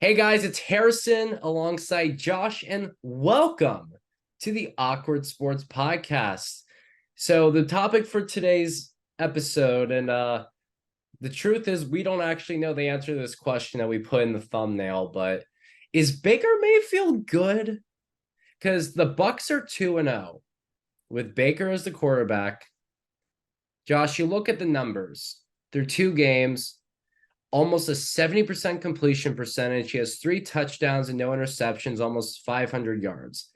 Hey guys, it's Harrison alongside Josh, and welcome to the Awkward Sports Podcast. So, the topic for today's episode, and the truth is, we don't actually know the answer to this question that we put in the thumbnail, but is Baker Mayfield good? Because the Bucs are 2-0 with Baker as the quarterback. Josh, you look at the numbers through two games, almost a 70% completion percentage. He has 3 touchdowns and no interceptions, almost 500 yards.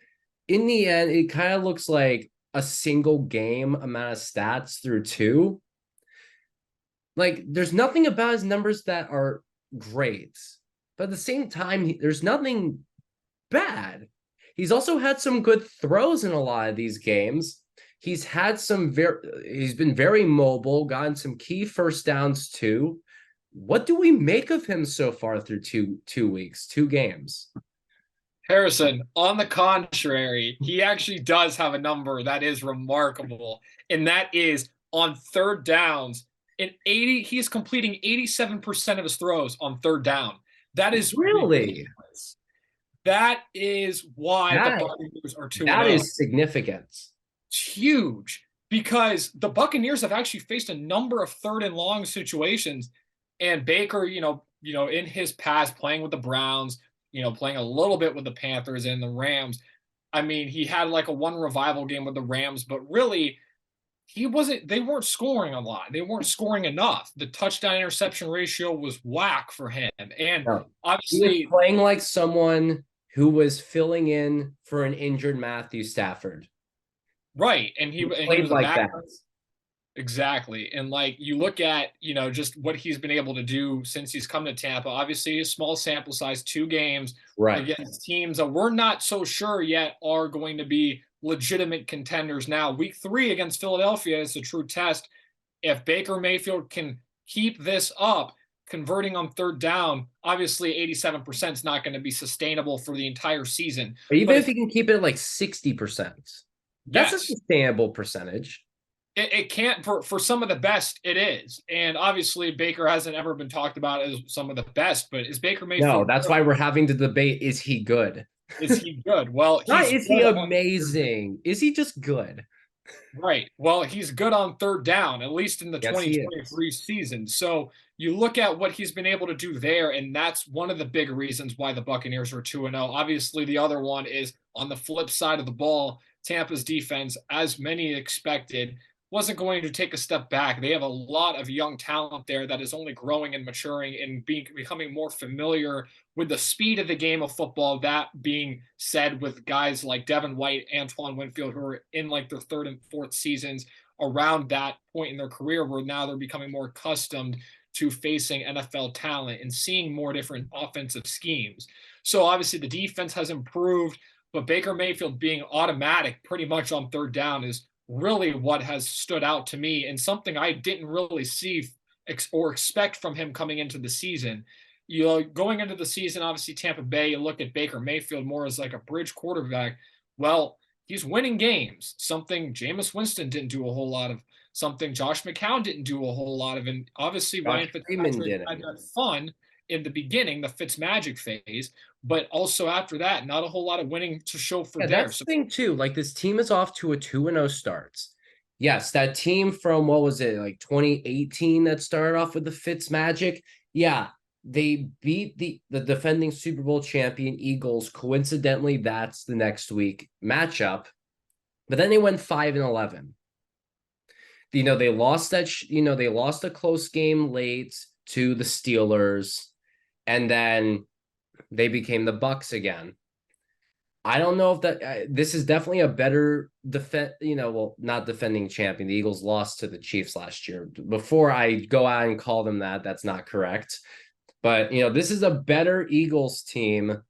In the end, it kind of looks like a single game amount of stats through two. Like, there's nothing about his numbers that are great, but at the same time, there's nothing bad. He's also had some good throws in a lot of these games. He's been very mobile, gotten some key first downs too. What do we make of him so far through two weeks, 2 games? Harrison, on the contrary, he actually does have a number that is remarkable, and that is on third downs. He's completing 87% of his throws on third down. That is Really? ridiculous. That is why the That Buccaneers are 2 and that 0. is significant. It's huge because the Buccaneers have actually faced a number of third and long situations, and Baker, in his past playing with the Browns, playing a little bit with the Panthers and the Rams. I mean, he had like a one revival game with the Rams, but really they weren't scoring a lot. They weren't scoring enough. The touchdown interception ratio was whack for him. And No. He was obviously, playing like someone who was filling in for an injured Matthew Stafford. right. And He he played was a like that. backup. Exactly. And like you look at, just what he's been able to do since he's come to Tampa. Obviously, a small sample size, 2 games Right. against teams that we're not so sure yet are going to be legitimate contenders now. Week 3 against Philadelphia is a true test. If Baker Mayfield can keep this up, converting on third down, obviously 87% is not going to be sustainable for the entire season. But even But if if he can keep it at like 60%, that's a yes, sustainable percentage. it can't for some of the best it is, and obviously Baker hasn't ever been talked about as some of the best, but is Baker No, Mayfield that's good? why we're having to debate, is he good? Is he good? Well, Not he's is he good on amazing? Is he just good? right. Well, he's good on third down, at least in the Yes, he is. 2023 season. So you look at what he's been able to do there, and that's one of the big reasons why the Buccaneers are 2-0. Obviously, the other one is on the flip side of the ball, Tampa's defense, as many expected, wasn't going to take a step back. They have a lot of young talent there that is only growing and maturing and becoming more familiar with the speed of the game of football. That being said, with guys like Devin White, Antoine Winfield, who are in like their third and fourth seasons around that point in their career, where now they're becoming more accustomed to facing NFL talent and seeing more different offensive schemes. So obviously the defense has improved, but Baker Mayfield being automatic pretty much on third down is really what has stood out to me, and something I didn't really see or expect from him coming into the season. Going into the season, obviously Tampa Bay, you look at Baker Mayfield more as like a bridge quarterback. Well, he's winning games, something Jameis Winston didn't do a whole lot of, something Josh McCown didn't do a whole lot of. And obviously Josh Ryan Freeman Fitzpatrick had didn't. that fun in the beginning, the Fitzmagic phase, but also after that, not a whole lot of winning to show for Yeah, there. that's So the thing too. Like, this team is off to a 2-0 starts. Yes, that team from what was it, like 2018 that started off with the Fitz Magic. Yeah, they beat the defending Super Bowl champion Eagles. Coincidentally, that's the next week matchup. But then they went 5-11. They lost they lost a close game late to the Steelers, and then they became the Bucs again. I don't know if that this is definitely a better well, not defending champion. The Eagles lost to the Chiefs last year. Before I go out and call them that, that's not correct. But this is a better Eagles team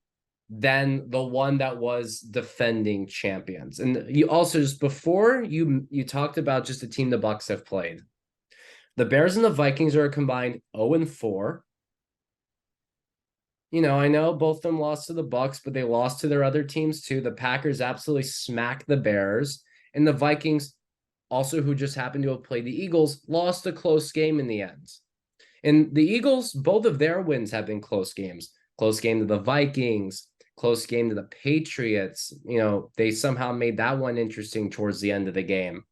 than the one that was defending champions. And you also, just before you talked about just the team the Bucs have played. The Bears and the Vikings are a combined 0-4. I know both of them lost to the Bucs, but they lost to their other teams too. The Packers absolutely smacked the Bears, and the Vikings, also who just happened to have played the Eagles, lost a close game in the end. And the Eagles, both of their wins have been close games. close game to the Vikings, close game to the Patriots. They somehow made that one interesting towards the end of the game.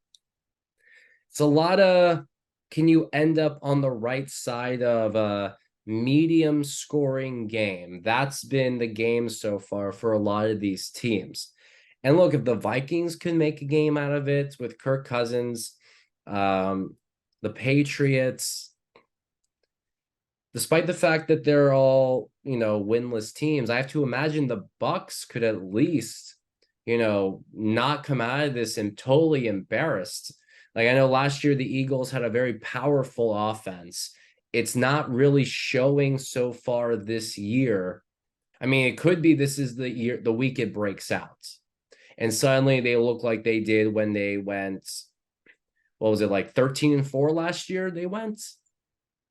It's a lot of, can you end up on the right side of a medium scoring game? That's been the game so far for a lot of these teams. And look, if the Vikings can make a game out of it with Kirk Cousins, the Patriots, despite the fact that they're all, winless teams, I have to imagine the Bucs could at least, not come out of this and totally embarrassed. Like, I know last year the Eagles had a very powerful offense. It's not really showing so far this year. I mean, it could be this is the week it breaks out. And suddenly they look like they did when they went, what was it, like 13-4 last year they went?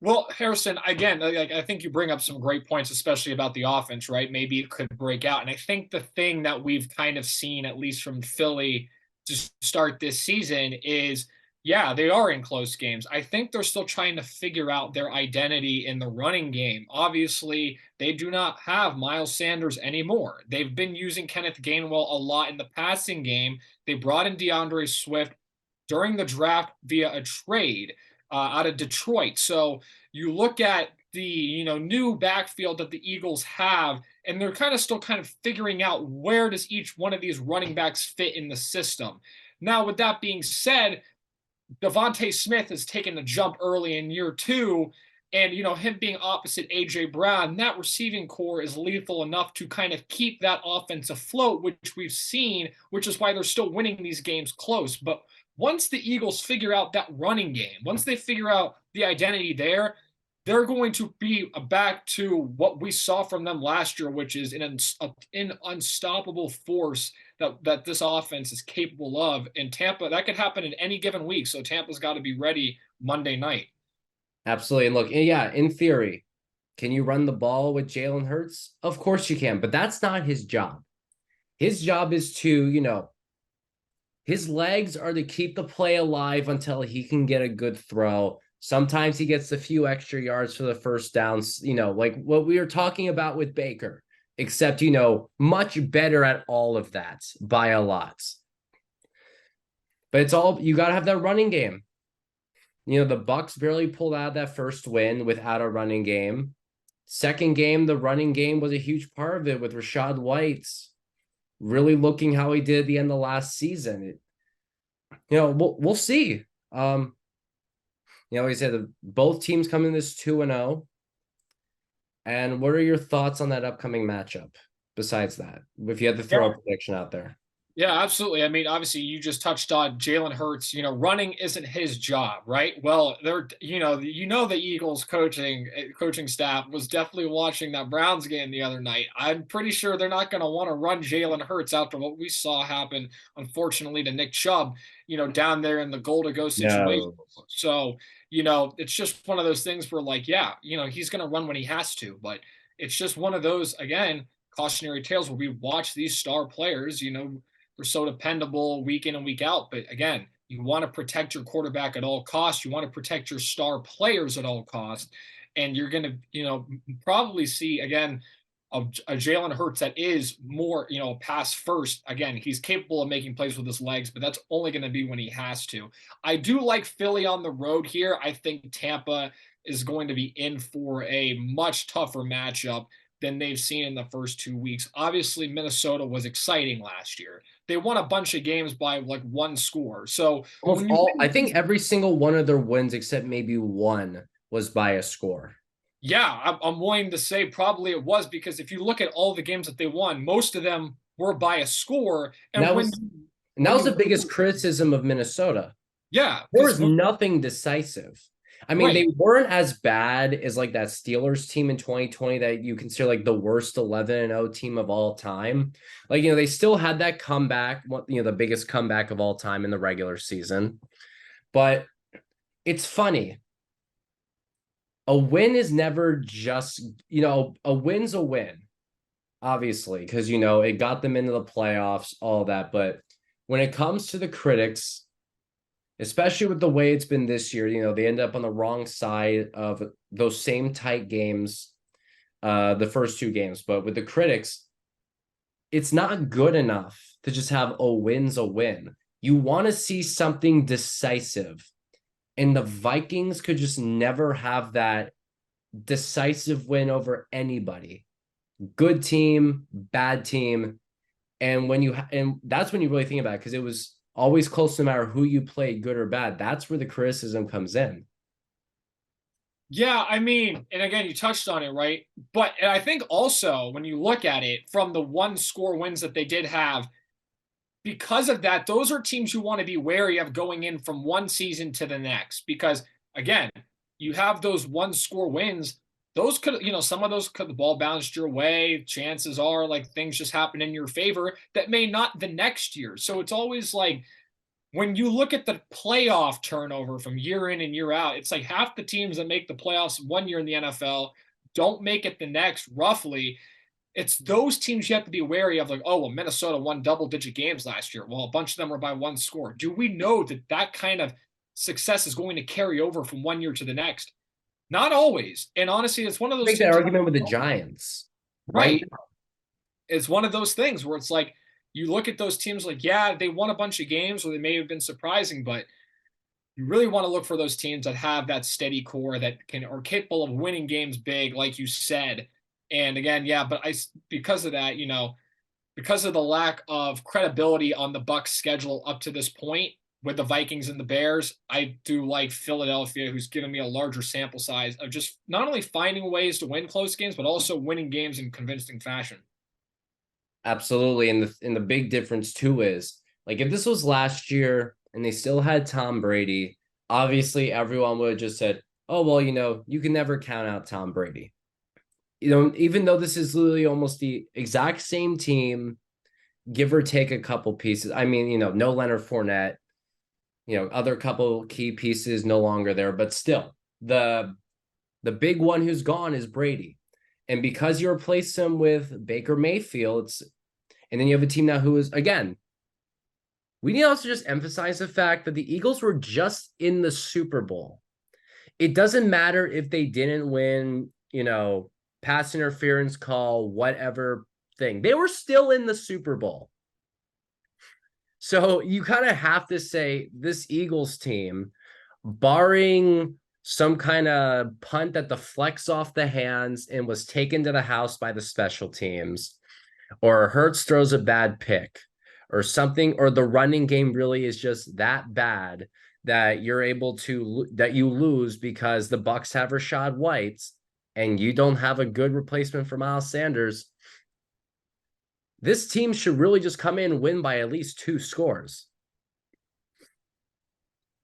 Well, Harrison, again, I think you bring up some great points, especially about the offense, right? Maybe it could break out. And I think the thing that we've kind of seen, at least from Philly to start this season, is yeah, they are in close games. I think they're still trying to figure out their identity in the running game. Obviously, they do not have Miles Sanders anymore. They've been using Kenneth Gainwell a lot in the passing game. They brought in DeAndre Swift during the draft via a trade out of Detroit. So you look at the new backfield that the Eagles have, and they're still figuring out where does each one of these running backs fit in the system. Now, with that being said, Devontae Smith has taken a jump early in year two. And, him being opposite A.J. Brown, that receiving core is lethal enough to keep that offense afloat, which we've seen, which is why they're still winning these games close. But once the Eagles figure out that running game, once they figure out the identity there, they're going to be back to what we saw from them last year, which is an unstoppable force that this offense is capable of. In Tampa, that could happen in any given week. So Tampa's got to be ready Monday night. Absolutely. And look, yeah, in theory, can you run the ball with Jalen Hurts? Of course you can, but that's not his job. His job is to, his legs are to keep the play alive until he can get a good throw. Sometimes he gets a few extra yards for the first downs, like what we were talking about with Baker, except, much better at all of that by a lot. But it's all, you got to have that running game. The Bucs barely pulled out that first win without a running game. Second game, the running game was a huge part of it with Rachaad White really looking how he did at the end of last season. We'll see. Like I said, both teams come in this 2-0. And what are your thoughts on that upcoming matchup besides that, if you had to throw a prediction out there? Yeah, absolutely. I mean, obviously, you just touched on Jalen Hurts. Running isn't his job, right? Well, the Eagles coaching staff was definitely watching that Browns game the other night. I'm pretty sure they're not going to want to run Jalen Hurts after what we saw happen, unfortunately, to Nick Chubb, down there in the goal to go situation. No. So, it's just one of those things where, he's going to run when he has to, but it's just one of those, again, cautionary tales where we watch these star players, they're so dependable week in and week out. But again, you want to protect your quarterback at all costs. You want to protect your star players at all costs. And you're going to, probably see, again, a Jalen Hurts that is more, pass first. Again, he's capable of making plays with his legs, but that's only going to be when he has to. I do like Philly on the road here. I think Tampa is going to be in for a much tougher matchup than they've seen in the first 2 weeks. Obviously, Minnesota was exciting last year. They won a bunch of games by one score. So I think every single one of their wins, except maybe one, was by a score. Yeah, I'm willing to say probably it was, because if you look at all the games that they won, most of them were by a score. And that was the biggest criticism of Minnesota. Yeah. There was nothing decisive. I mean, They weren't as bad as that Steelers team in 2020 that you consider the worst 11-0 team of all time. They still had that comeback, the biggest comeback of all time in the regular season. But it's funny. A win is never just, a win's a win, obviously, because, it got them into the playoffs, all that. But when it comes to the critics, especially with the way it's been this year, they end up on the wrong side of those same tight games. the first two games. But with the critics, it's not good enough to just have a win's a win. You want to see something decisive. And the Vikings could just never have that decisive win over anybody. Good team, bad team. And that's when you really think about it, because it was always close no matter who you played, good or bad. That's where the criticism comes in. Yeah, I mean, and again, you touched on it, right? But and I think also when you look at it from the one score wins that they did have, because of that, those are teams you want to be wary of going in from one season to the next. Because again, you have those one score wins. Those could, some of those could the ball bounced your way. Chances are like things just happen in your favor that may not the next year. So it's always like when you look at the playoff turnover from year in and year out, it's like half the teams that make the playoffs one year in the NFL don't make it the next, roughly. It's those teams you have to be wary of, like, oh, well, Minnesota won double-digit games last year. Well, a bunch of them were by one score. Do we know that that kind of success is going to carry over from one year to the next? Not always. And honestly, it's one of those Make that teams. argument with the Giants, right? Right. It's one of those things where it's like you look at those teams like, yeah, they won a bunch of games or they may have been surprising, but you really want to look for those teams that have that steady core that can are capable of winning games big, like you said. And again, yeah, but because of that, because of the lack of credibility on the Bucs schedule up to this point with the Vikings and the Bears, I do like Philadelphia, who's given me a larger sample size of just not only finding ways to win close games, but also winning games in convincing fashion. Absolutely. And the big difference too is, like, if this was last year and they still had Tom Brady, obviously everyone would have just said, oh, well, you can never count out Tom Brady. Even though this is literally almost the exact same team, give or take a couple pieces. I mean, no Leonard Fournette, other couple key pieces no longer there, but still the big one who's gone is Brady. And because you replace him with Baker Mayfield, and then you have a team now who is, again, we need to also just emphasize the fact that the Eagles were just in the Super Bowl. It doesn't matter if they didn't win, pass interference call, whatever thing. They were still in the Super Bowl. So you kind of have to say this Eagles team, barring some kind of punt that deflects off the hands and was taken to the house by the special teams, or Hurts throws a bad pick or something, or the running game really is just that bad that you lose because the Bucs have Rachaad White and you don't have a good replacement for Miles Sanders. This team should really just come in and win by at least 2 scores.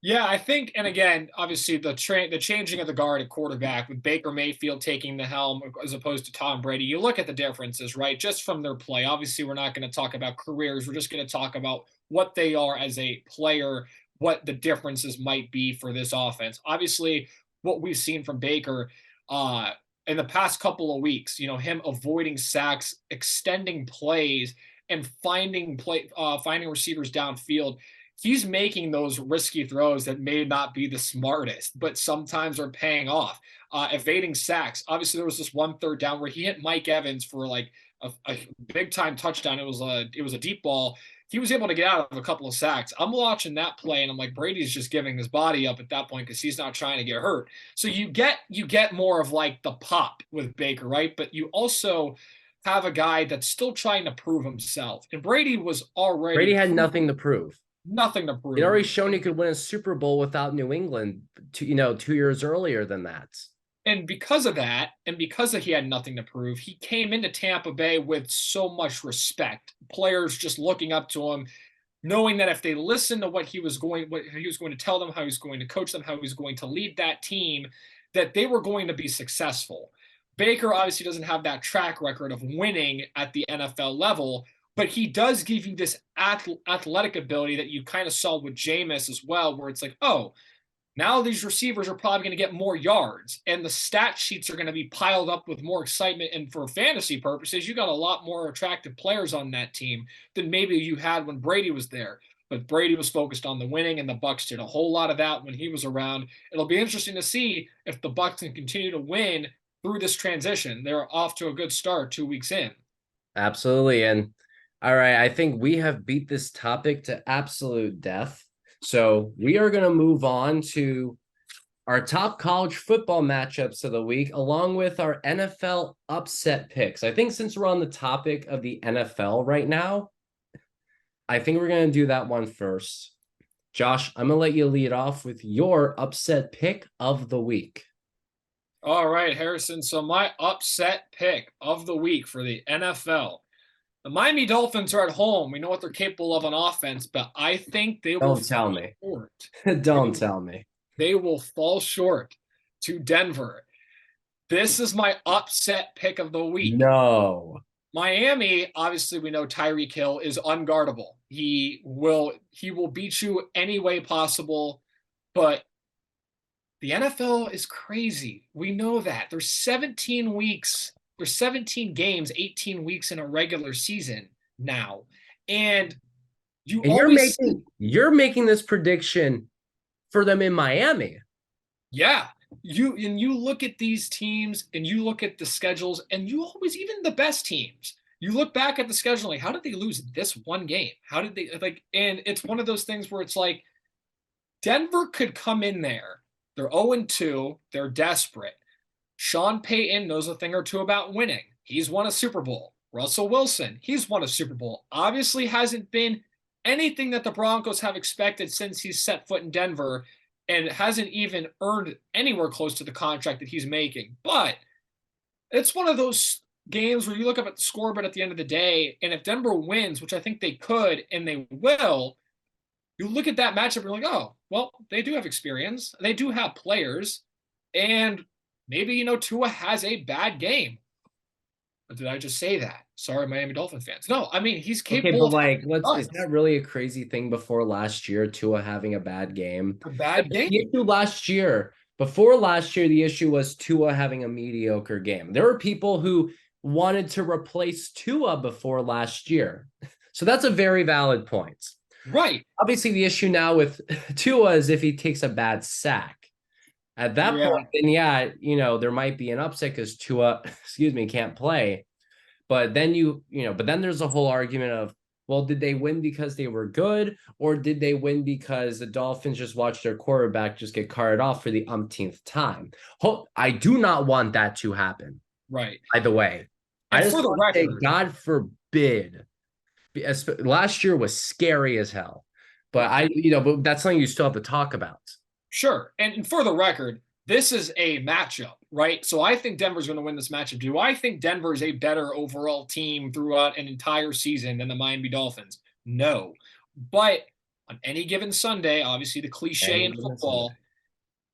Yeah, I think, and again, obviously the changing of the guard at quarterback with Baker Mayfield taking the helm as opposed to Tom Brady, you look at the differences, right? Just from their play. Obviously, we're not going to talk about careers. We're just going to talk about what they are as a player, what the differences might be for this offense. Obviously, what we've seen from Baker in the past couple of weeks, him avoiding sacks, extending plays, and finding receivers downfield. He's making those risky throws that may not be the smartest, but sometimes are paying off. Evading sacks. Obviously, there was this one third down where he hit Mike Evans for like a big time touchdown. It was a deep ball. He was able to get out of a couple of sacks. I'm watching that play and I'm like, Brady's just giving his body up at that point because he's not trying to get hurt. So you get more of like the pop with Baker, right? But you also have a guy that's still trying to prove himself. And Brady had nothing to prove. Nothing to prove. He'd already shown he could win a Super Bowl without New England 2 years earlier than that. And because of that, and because he had nothing to prove, he came into Tampa Bay with so much respect. Players just looking up to him, knowing that if they listened to what he was going to tell them, how he was going to coach them, how he was going to lead that team, that they were going to be successful. Baker obviously doesn't have that track record of winning at the NFL level, but he does give you this athletic ability that you kind of saw with Jameis as well, where it's like, oh, now these receivers are probably going to get more yards, and the stat sheets are going to be piled up with more excitement. And for fantasy purposes, you got a lot more attractive players on that team than maybe you had when Brady was there. But Brady was focused on the winning, and the Bucs did a whole lot of that when he was around. It'll be interesting to see if the Bucs can continue to win through this transition. They're off to a good start 2 weeks in. Absolutely. And all right, I think we have beat this topic to absolute death. So we are going to move on to our top college football matchups of the week, along with our NFL upset picks. I think since we're on the topic of the NFL right now, I think we're going to do that one first. Josh, I'm going to let you lead off with your upset pick of the week. All right, Harrison. So my upset pick of the week for the NFL. The Miami Dolphins are at home. We know what they're capable of on offense, but I think they will Don't tell me. short. Don't tell me. They will fall short to Denver. This is my upset pick of the week. No. Miami, obviously, we know Tyreek Hill is unguardable. He will beat you any way possible, but the NFL is crazy. We know that. There's 17 weeks, there's 17 games, 18 weeks in a regular season now. And you And always you're making this prediction for them in Miami. Yeah. You look at these teams and you look at the schedules and you always, even the best teams, you look back at the schedule, like, how did they lose this one game? How did they, like, and it's one of those things where it's like Denver could come in there. They're 0-2. They're desperate. Sean Payton knows a thing or two about winning. He's won a Super Bowl. Russell Wilson, he's won a Super Bowl. Obviously hasn't been anything that the Broncos have expected since he's set foot in Denver, and hasn't even earned anywhere close to the contract that he's making. But it's one of those games where you look up at the scoreboard at the end of the day, and if Denver wins, which I think they could and they will, you look at that matchup and you're like, oh, well, they do have experience. They do have players. And maybe, Tua has a bad game. Or did I just say that? Sorry, Miami Dolphins fans. No, I mean, he's capable of is that really a crazy thing before last year, Tua having a bad game? a bad game. The issue before last year, the issue was Tua having a mediocre game. There were people who wanted to replace Tua before last year. So that's a very valid point. Right. Obviously, the issue now with Tua is if he takes a bad sack. At that point, then there might be an upset because Tua, can't play. But then then there's a whole argument of, well, did they win because they were good, or did they win because the Dolphins just watched their quarterback just get carted off for the umpteenth time? I do not want that to happen. Right. By the way, and I just for the want to say, record, God forbid. Last year was scary as hell, but but that's something you still have to talk about. Sure. And for the record, this is a matchup, right? So I think Denver's going to win this matchup. Do I think Denver is a better overall team throughout an entire season than the Miami Dolphins? No. But on any given Sunday, obviously the cliche in football,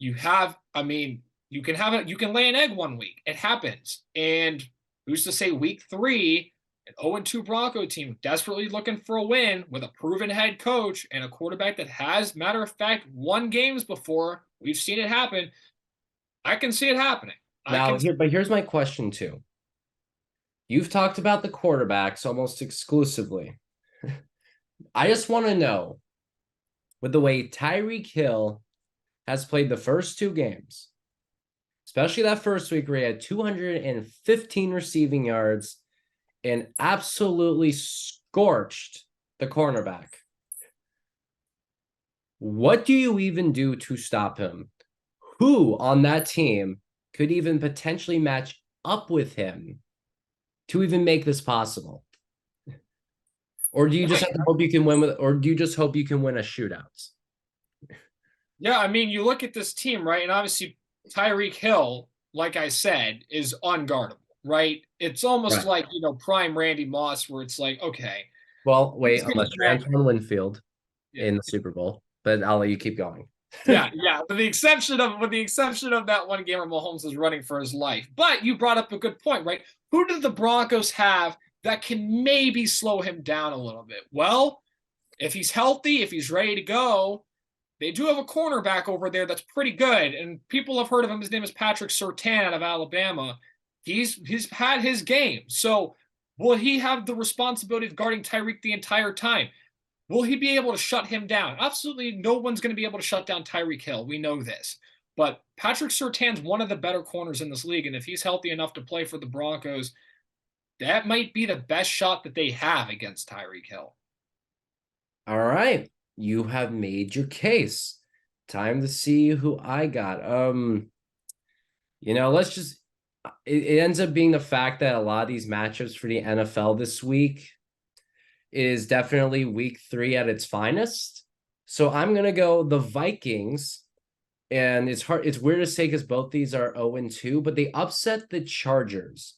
you can lay an egg one week. It happens. And who's to say week 3, an 0-2 Bronco team desperately looking for a win with a proven head coach and a quarterback that has, matter of fact, won games before. We've seen it happen. I can see it happening. But here's my question too. You've talked about the quarterbacks almost exclusively. I just want to know, with the way Tyreek Hill has played the first 2 games, especially that first week where he had 215 receiving yards and absolutely scorched the cornerback. What do you even do to stop him? Who on that team could even potentially match up with him to even make this possible? Or do you just have to hope you can win or do you just hope you can win a shootout? Yeah, I mean, you look at this team, right? And obviously Tyreek Hill, like I said, is unguardable. Right? It's almost like, prime Randy Moss, where it's like, okay. Well, wait, unless you're Antoine Winfield in the Super Bowl, but I'll let you keep going. yeah. With the exception of that one game where Mahomes is running for his life. But you brought up a good point, right? Who do the Broncos have that can maybe slow him down a little bit? Well, if he's healthy, if he's ready to go, they do have a cornerback over there that's pretty good. And people have heard of him. His name is Patrick Surtain out of Alabama. He's had his game. So will he have the responsibility of guarding Tyreek the entire time? Will he be able to shut him down? Absolutely no one's going to be able to shut down Tyreek Hill. We know this. But Patrick Surtain's one of the better corners in this league, and if he's healthy enough to play for the Broncos, that might be the best shot that they have against Tyreek Hill. All right. You have made your case. Time to see who I got. Let's just it ends up being the fact that a lot of these matchups for the NFL this week is definitely week 3 at its finest. So I'm gonna go the Vikings. And it's weird to say because both these are 0-2, but they upset the Chargers.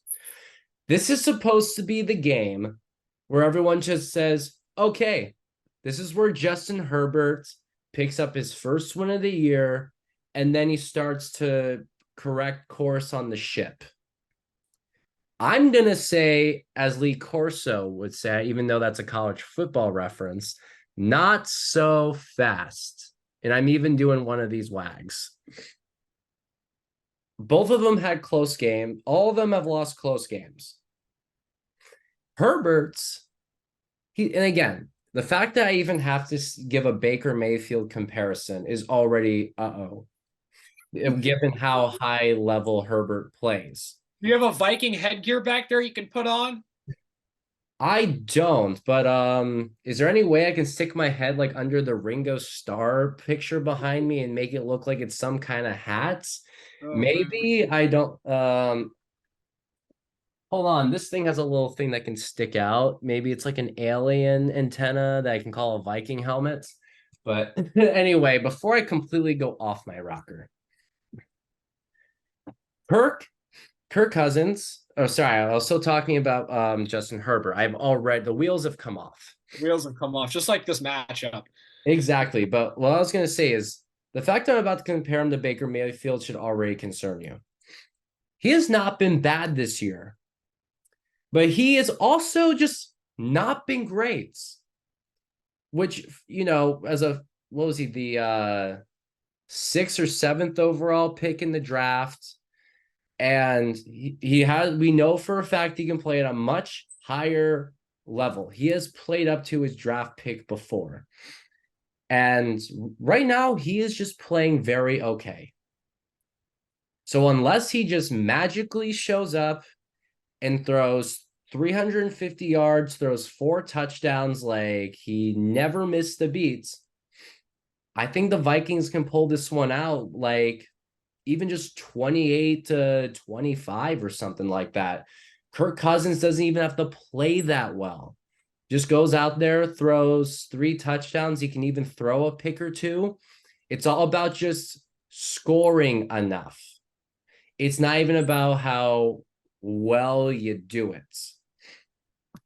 This is supposed to be the game where everyone just says, okay, this is where Justin Herbert picks up his first win of the year, and then he starts to correct course on the ship. I'm going to say, as Lee Corso would say, even though that's a college football reference, not so fast. And I'm even doing one of these wags. Both of them had close game. All of them have lost close games. Herbert's, and again, the fact that I even have to give a Baker Mayfield comparison is already given how high level Herbert plays. Do you have a Viking headgear back there you can put on? I don't, but is there any way I can stick my head like under the Ringo Starr picture behind me and make it look like it's some kind of hat? Oh, Maybe I don't hold on, this thing has a little thing that can stick out. Maybe it's like an alien antenna that I can call a Viking helmet. But anyway, before I completely go off my rocker, Kirk Cousins. Oh, sorry, I was still talking about Justin Herbert. I've already the wheels have come off. Wheels have come off, just like this matchup. Exactly. But what I was gonna say is the fact that I'm about to compare him to Baker Mayfield should already concern you. He has not been bad this year, but he has also just not been great. Which, as a what was he, the 6th or 7th overall pick in the draft? And we know for a fact he can play at a much higher level. He has played up to his draft pick before. And right now he is just playing very okay. So unless he just magically shows up and throws 350 yards, throws 4 touchdowns, like he never missed the beats, I think the Vikings can pull this one out, like even just 28-25 or something like that. Kirk Cousins doesn't even have to play that well. Just goes out there, throws 3 touchdowns. He can even throw a pick or 2. It's all about just scoring enough. It's not even about how well you do it.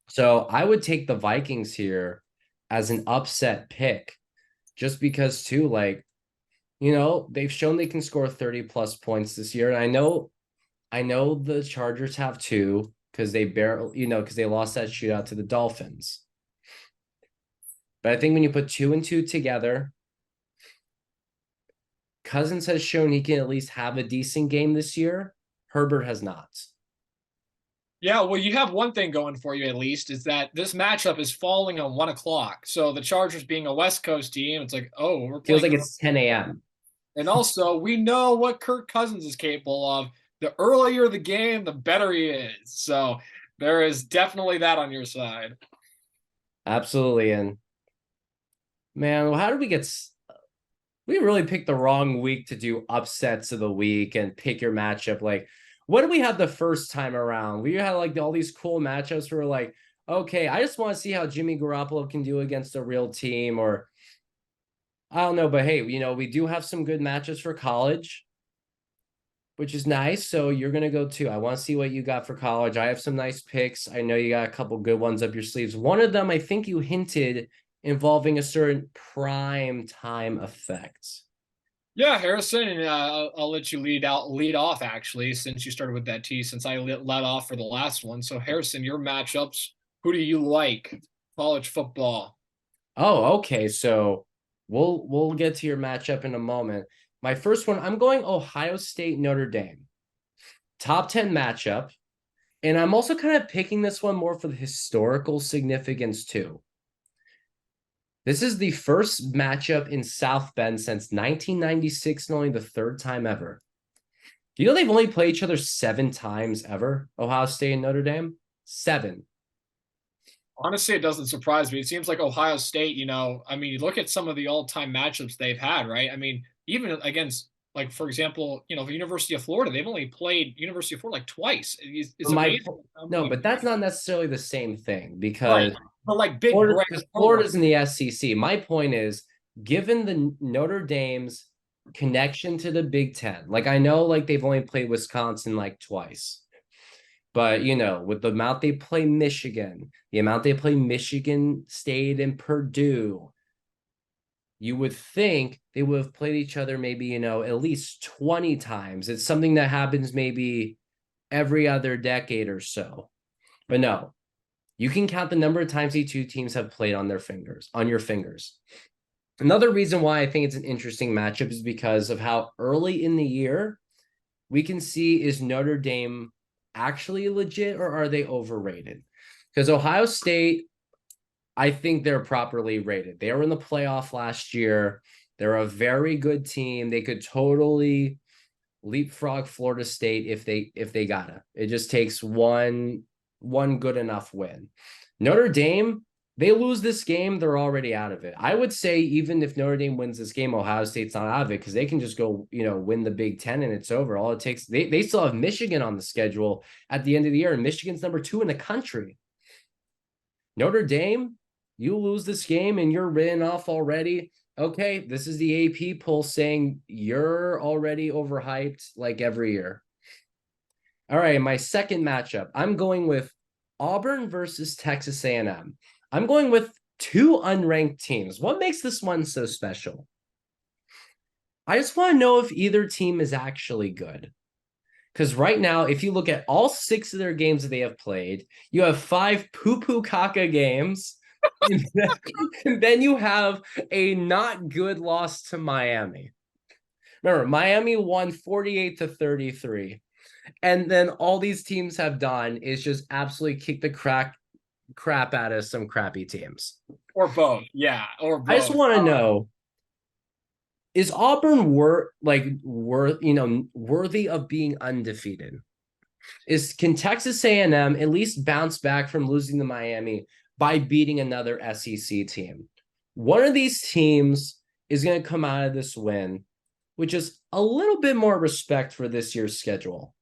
So I would take the Vikings here as an upset pick just because too, like, they've shown they can score 30 plus points this year. And I know the Chargers have too, because they because they lost that shootout to the Dolphins. But I think when you put 2 and 2 together, Cousins has shown he can at least have a decent game this year. Herbert has not. Yeah, well, you have one thing going for you at least, is that this matchup is falling on 1 o'clock. So the Chargers being a West Coast team, it's like, oh, we're Feels playing. like it's 10 a.m. And also, we know what Kirk Cousins is capable of. The earlier the game, the better he is. So there is definitely that on your side. Absolutely. And man, how did we really picked the wrong week to do upsets of the week and pick your matchup? Like, what did we have the first time around? We had like all these cool matchups where we're like, okay, I just want to see how Jimmy Garoppolo can do against a real team, or I don't know, but hey, we do have some good matches for college, which is nice. So you're going to go too. I want to see what you got for college. I have some nice picks. I know you got a couple good ones up your sleeves. One of them, I think you hinted, involving a certain prime time effect. Yeah, Harrison, and I'll let you lead off actually, since you started with that T, since I led off for the last one. So Harrison, your matchups, who do you like? College football. Oh, okay. So we'll get to your matchup in a moment. My first one, I'm going Ohio State Notre Dame. Top 10 matchup. And I'm also kind of picking this one more for the historical significance too. This is the first matchup in South Bend since 1996, and only the third time ever. Do you know they've only played each other 7 times ever? Ohio State and Notre Dame? 7. Honestly, it doesn't surprise me. It seems like Ohio State, I mean, you look at some of the all-time matchups they've had, right? I mean, even against, like, for example, the University of Florida, they've only played University of Florida like twice. It's My amazing how no, many. but that's not necessarily the same thing Right. because But like big brand programs. Florida's in the SEC. My point is, given the Notre Dame's connection to the Big Ten, like I know, like they've only played Wisconsin like twice, but with the amount they play Michigan, the amount they play Michigan State and Purdue, you would think they would have played each other maybe, at least 20 times. It's something that happens maybe every other decade or so. But no, you can count the number of times these two teams have played on your fingers. Another reason why I think it's an interesting matchup is because of how early in the year we can see, is Notre Dame actually legit or are they overrated? Because Ohio State, I think they're properly rated. They were in the playoff last year. They're a very good team. They could totally leapfrog Florida State if they gotta. It just takes one good enough win. Notre Dame, they lose this game, they're already out of it. I would say even if Notre Dame wins this game, Ohio State's not out of it because they can just go, win the Big Ten and it's over. All it takes, they still have Michigan on the schedule at the end of the year, and Michigan's number 2 in the country. Notre Dame, you lose this game and you're written off already. Okay, this is the AP poll saying you're already overhyped like every year. All right, my second matchup, I'm going with Auburn versus Texas A&M. I'm going with 2 unranked teams. What makes this one so special? I just want to know if either team is actually good. Because right now, if you look at all 6 of their games that they have played, you have 5 poo-poo caca games. And then you have a not good loss to Miami. Remember, Miami won 48-33. And then all these teams have done is just absolutely kick the crap out of some crappy teams. Or both. Yeah, or I just both. want to know, is Auburn worthy of being undefeated? Can Texas A&M at least bounce back from losing to Miami by beating another SEC team? One of these teams is going to come out of this win with just a little bit more respect for this year's schedule.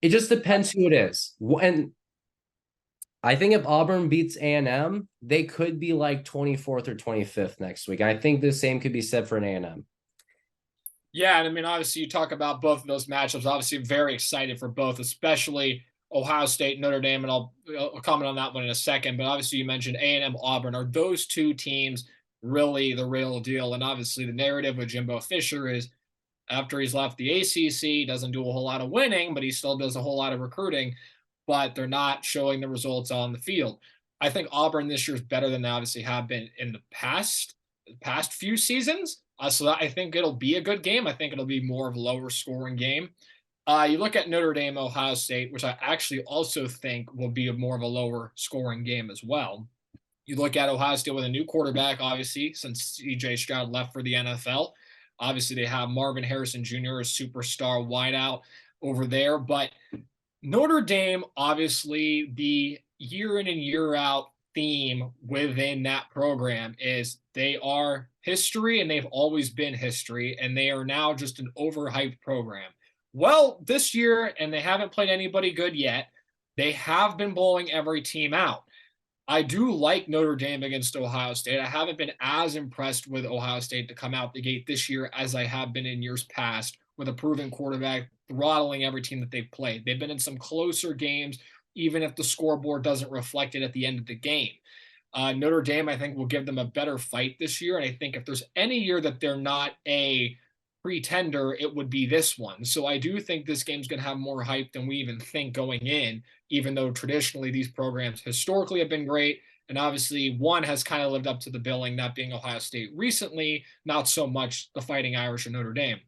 It just depends who it is. And I think if Auburn beats A&M, they could be like 24th or 25th next week. I think the same could be said for an A&M. Yeah, and I mean, obviously, you talk about both of those matchups. Obviously, very excited for both, especially Ohio State, Notre Dame, and I'll comment on that one in a second. But obviously, you mentioned A&M, Auburn. Are those two teams really the real deal? And obviously, the narrative with Jimbo Fisher is after he's left the ACC, doesn't do a whole lot of winning, but he still does a whole lot of recruiting. But they're not showing the results on the field. I think Auburn this year is better than they obviously have been in the past few seasons. So I think it'll be a good game. I think it'll be more of a lower scoring game. You look at Notre Dame, Ohio State, which I actually also think will be more of a lower scoring game as well. You look at Ohio State with a new quarterback, obviously, since C.J. Stroud left for the NFL. Obviously, they have Marvin Harrison Jr., a superstar wideout over there. But Notre Dame, obviously, the year in and year out theme within that program is they are history and they've always been history, and they are now just an overhyped program. Well, this year, and they haven't played anybody good yet, they have been blowing every team out. I do like Notre Dame against Ohio State. I haven't been as impressed with Ohio State to come out the gate this year as I have been in years past with a proven quarterback throttling every team that they've played. They've been in some closer games, even if the scoreboard doesn't reflect it at the end of the game. Notre Dame, I think, will give them a better fight this year. And I think if there's any year that they're not a pretender, it would be this one. So I do think this game's going to have more hype than we even think going in, even though traditionally these programs historically have been great. And obviously, one has kind of lived up to the billing, that being Ohio State recently, not so much the Fighting Irish and Notre Dame.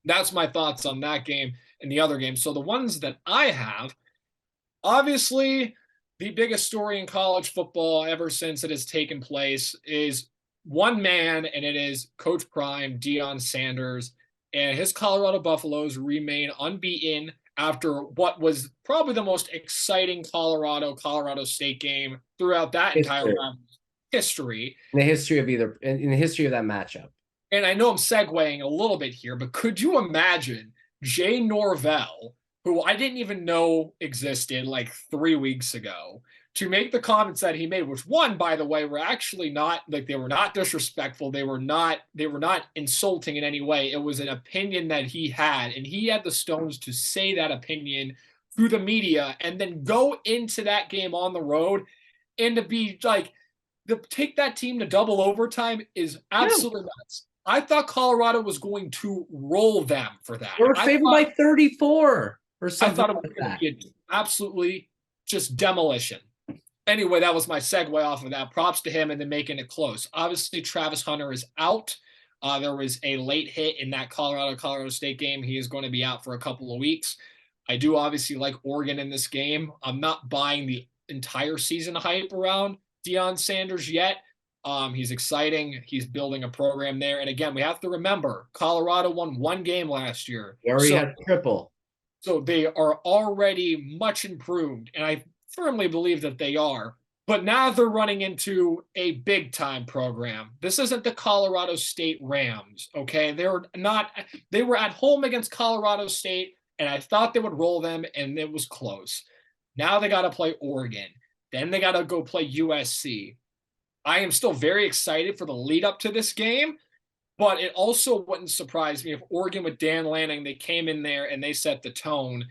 That's my thoughts on that game and the other game. So the ones that I have, obviously, the biggest story in college football ever since it has taken place is one man, and it is Coach Prime, Deion Sanders, and his Colorado Buffaloes remain unbeaten after what was probably the most exciting Colorado State game throughout that entire History. history. In the history of in the history of that matchup. And I know I'm segueing a little bit here, but could you imagine Jay Norvell, who I didn't even know existed like 3 weeks ago, to make the comments that he made, which one, by the way, were actually not like they were not disrespectful. They were not insulting in any way. It was an opinion that he had, and he had the stones to say that opinion through the media and then go into that game on the road and to be like to take that team to double overtime is absolutely nuts. I thought Colorado was going to roll them for that. They were favored by 34 or I something thought it was like going to that. be an absolutely just demolition. Anyway, that was my segue off of that. Props to him and then making it close. Obviously, Travis Hunter is out. There was a late hit in that Colorado State game. He is going to be out for a couple of weeks. I do obviously like Oregon in this game. I'm not buying the entire season hype around Deion Sanders yet. He's exciting. He's building a program there. And again, we have to remember Colorado won one game last year. They already had triple. So they are already much improved. And I firmly believe that they are. But now they're running into a big time program. This isn't the Colorado State Rams, okay? They were at home against Colorado State, and I thought they would roll them, and it was close. Now they got to play Oregon. Then they got to go play USC. I am still very excited for the lead up to this game, but it also wouldn't surprise me if Oregon with Dan Lanning, they came in there and they set the tone.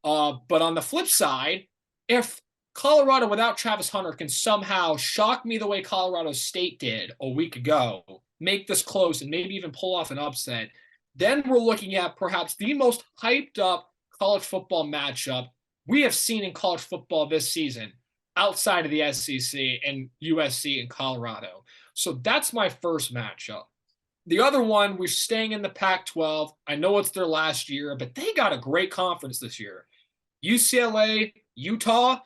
But on the flip side, if Colorado without Travis Hunter can somehow shock me the way Colorado State did a week ago, make this close, and maybe even pull off an upset, then we're looking at perhaps the most hyped up college football matchup we have seen in college football this season outside of the SEC and USC and Colorado. So that's my first matchup. The other one, we're staying in the Pac-12. I know it's their last year, but they got a great conference this year. UCLA, Utah,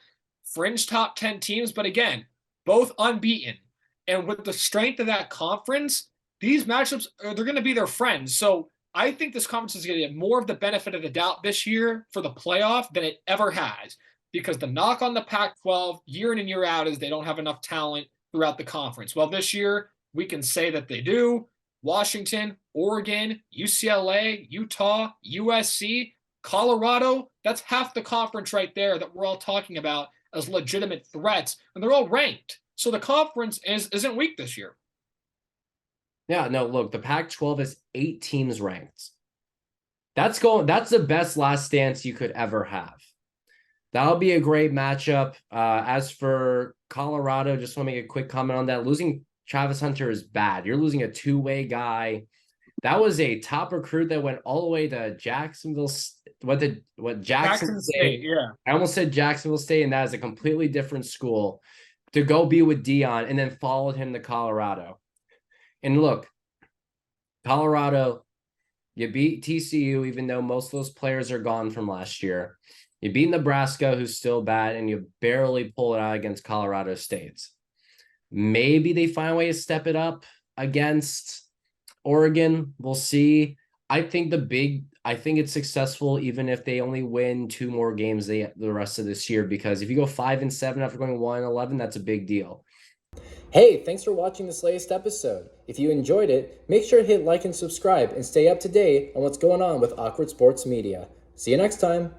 fringe top 10 teams, but again, both unbeaten. And with the strength of that conference, these matchups, they're going to be their friends. So I think this conference is going to get more of the benefit of the doubt this year for the playoff than it ever has, because the knock on the Pac-12 year in and year out is they don't have enough talent throughout the conference. Well, this year, we can say that they do. Washington, Oregon, UCLA, Utah, USC, Colorado, that's half the conference right there that we're all talking about as legitimate threats, and they're all ranked. So the conference isn't weak this year. Yeah, no, look, the Pac-12 is 8 teams ranked. That's the best last stance you could ever have. That'll be a great matchup. As for Colorado, just want to make a quick comment on that. Losing Travis Hunter is bad. You're losing a two-way guy. That was a top recruit that went all the way to Jacksonville. Jackson State? Yeah. I almost said Jacksonville State, and that is a completely different school to go be with Deion, and then followed him to Colorado. And look, Colorado, you beat TCU, even though most of those players are gone from last year. You beat Nebraska, who's still bad, and you barely pull it out against Colorado State. Maybe they find a way to step it up against Oregon. We'll see. I think it's successful even if they only win 2 more games the rest of this year, because if you go 5-7 after going 1-11, that's a big deal. Hey, thanks for watching this latest episode. If you enjoyed it, make sure to hit like and subscribe and stay up to date on what's going on with Awkward Sports Media. See you next time.